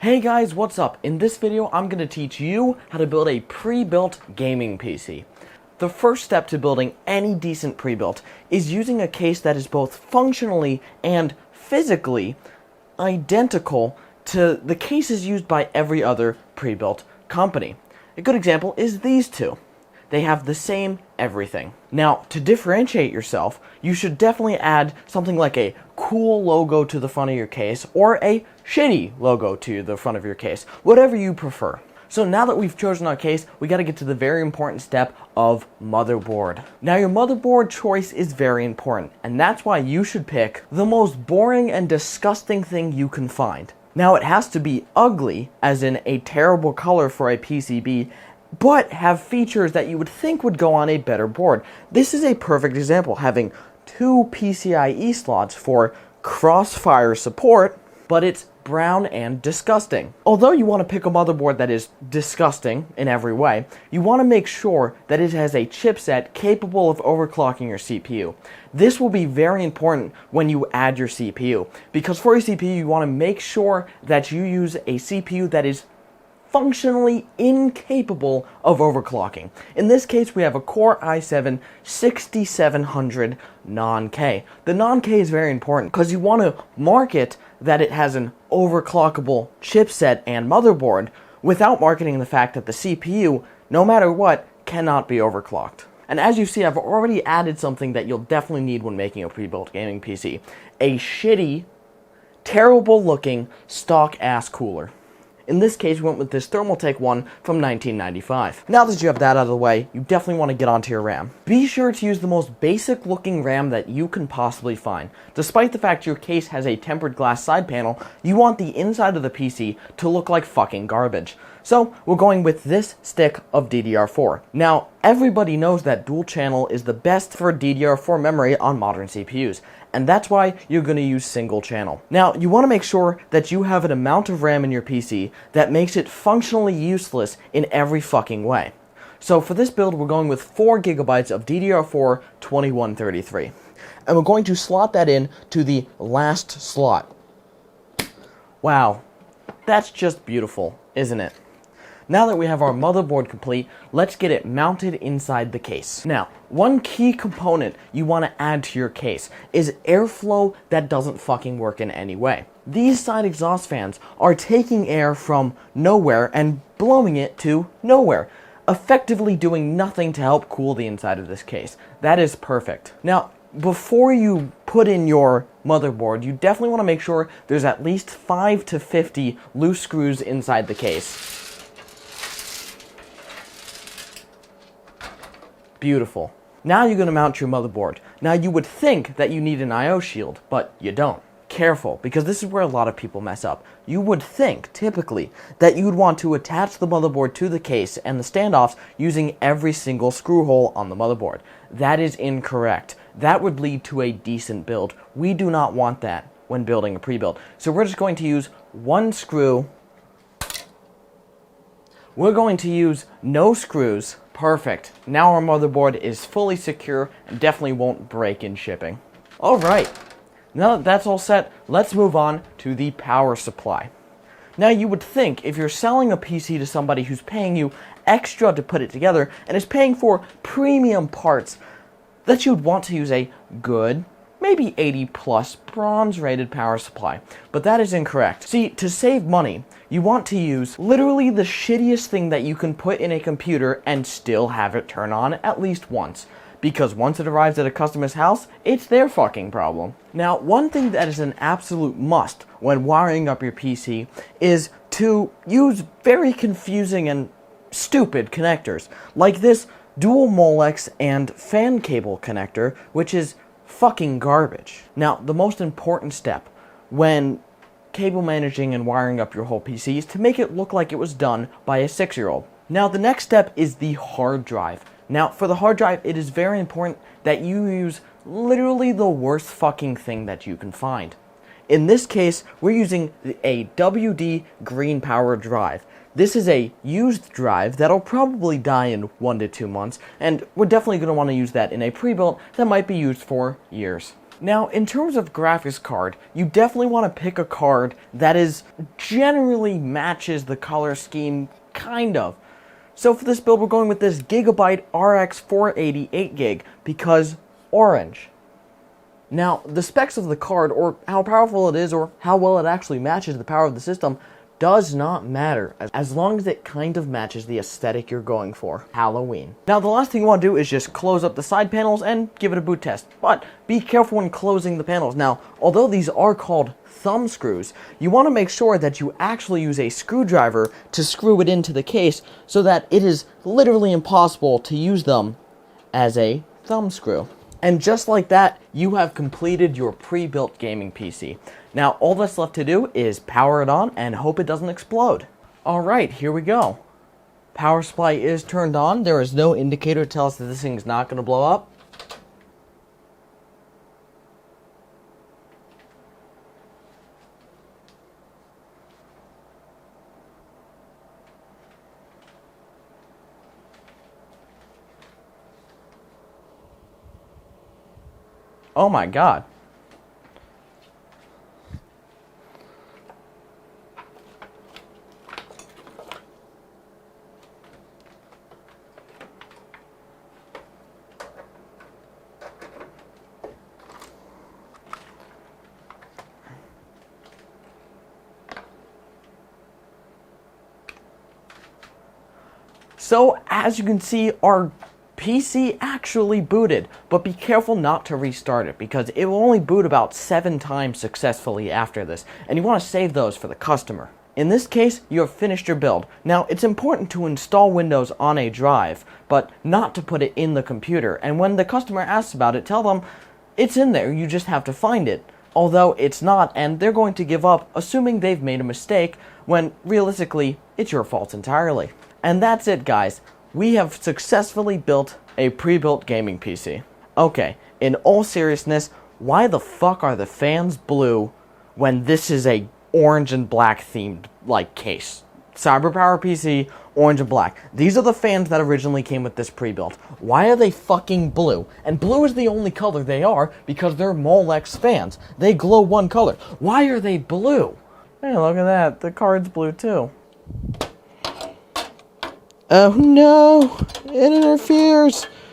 Hey guys, what's up? In this video, I'm going to teach you how to build a pre-built gaming PC. The first step to building any decent pre-built is using a case that is both functionally and physically identical to the cases used by every other pre-built company. A good example is these two. They have the same everything. Now, to differentiate yourself, you should definitely add something like a cool logo to the front of your case or a shitty logo to the front of your case, whatever you prefer. So now that we've chosen our case, we got to get to the very important step of motherboard. Now, your motherboard choice is very important, and that's why you should pick the most boring and disgusting thing you can find. Now, it has to be ugly, as in a terrible color for a PCB, but have features that you would think would go on a better board. This is a perfect example, having two PCIe slots for crossfire support, but it's brown and disgusting. Although you want to pick a motherboard that is disgusting in every way, you want to make sure that it has a chipset capable of overclocking your CPU. This will be very important when you add your CPU, because for your CPU you want to make sure that you use a CPU that is functionally incapable of overclocking. In this case, we have a Core i7 6700 non-K. The non-K is very important because you want to market that it has an overclockable chipset and motherboard without marketing the fact that the CPU, no matter what, cannot be overclocked. And as you see, I've already added something that you'll definitely need when making a pre-built gaming PC. A shitty, terrible looking, stock-ass cooler. In this case, we went with this Thermaltake one from 1995. Now that you have that out of the way, you definitely want to get onto your RAM. Be sure to use the most basic looking RAM that you can possibly find. Despite the fact your case has a tempered glass side panel, you want the inside of the PC to look like fucking garbage. So we're going with this stick of DDR4. Now, everybody knows that dual channel is the best for DDR4 memory on modern CPUs, and that's why you're going to use single channel. Now, you want to make sure that you have an amount of RAM in your PC that makes it functionally useless in every fucking way. So for this build, we're going with 4 GB of DDR4 2133. And we're going to slot that in to the last slot. Wow, that's just beautiful, isn't it? Now that we have our motherboard complete, let's get it mounted inside the case. Now, one key component you want to add to your case is airflow that doesn't fucking work in any way. These side exhaust fans are taking air from nowhere and blowing it to nowhere, effectively doing nothing to help cool the inside of this case. That is perfect. Now, before you put in your motherboard, you definitely want to make sure there's at least 5 to 50 loose screws inside the case. Beautiful. Now you're going to mount your motherboard. Now you would think that you need an I/O shield, but you don't. Careful, because this is where a lot of people mess up. You would think, typically, that you would want to attach the motherboard to the case and the standoffs using every single screw hole on the motherboard. That is incorrect. That would lead to a decent build. We do not want that when building a pre-build. So we're just going to use one screw. We're going to use no screws. Perfect. Now our motherboard is fully secure and definitely won't break in shipping. Alright, now that that's all set, let's move on to the power supply. Now you would think if you're selling a PC to somebody who's paying you extra to put it together and is paying for premium parts, that you'd want to use a good, maybe 80 plus bronze rated power supply. But that is incorrect. See, to save money, you want to use literally the shittiest thing that you can put in a computer and still have it turn on at least once. Because once it arrives at a customer's house, it's their fucking problem. Now, one thing that is an absolute must when wiring up your PC is to use very confusing and stupid connectors, like this dual Molex and fan cable connector, which is fucking garbage. Now, the most important step when cable managing and wiring up your whole PC is to make it look like it was done by a 6-year-old. Now, the next step is the hard drive. Now, for the hard drive, it is very important that you use literally the worst fucking thing that you can find. In this case, we're using a WD Green Power drive. This is a used drive that'll probably die in 1 to 2 months, and we're definitely going to want to use that in a pre-built that might be used for years. Now, in terms of graphics card, you definitely want to pick a card that is generally matches the color scheme, kind of. So for this build, we're going with this Gigabyte RX 488 gig because orange. Now, the specs of the card, or how powerful it is, or how well it actually matches the power of the system, does not matter, as long as it kind of matches the aesthetic you're going for, Halloween. Now, the last thing you want to do is just close up the side panels and give it a boot test, but be careful when closing the panels. Now, although these are called thumb screws, you want to make sure that you actually use a screwdriver to screw it into the case so that it is literally impossible to use them as a thumb screw. And just like that, you have completed your pre-built gaming PC. Now, all that's left to do is power it on and hope it doesn't explode. Alright, here we go. Power supply is turned on. There is no indicator to tell us that this thing is not going to blow up. Oh my god. So, as you can see, our PC actually booted, but be careful not to restart it because it will only boot about 7 times successfully after this, and you want to save those for the customer. In this case, you have finished your build. Now, it's important to install Windows on a drive, but not to put it in the computer, and when the customer asks about it, tell them it's in there, you just have to find it. Although it's not, and they're going to give up, assuming they've made a mistake, when realistically, it's your fault entirely. And that's it, guys. We have successfully built a pre-built gaming PC. Okay, in all seriousness, why the fuck are the fans blue when this is a orange and black themed, case? CyberPower PC, orange and black. These are the fans that originally came with this pre-built. Why are they fucking blue? And blue is the only color they are because they're Molex fans. They glow one color. Why are they blue? Hey, look at that. The card's blue too. Oh no! It interferes!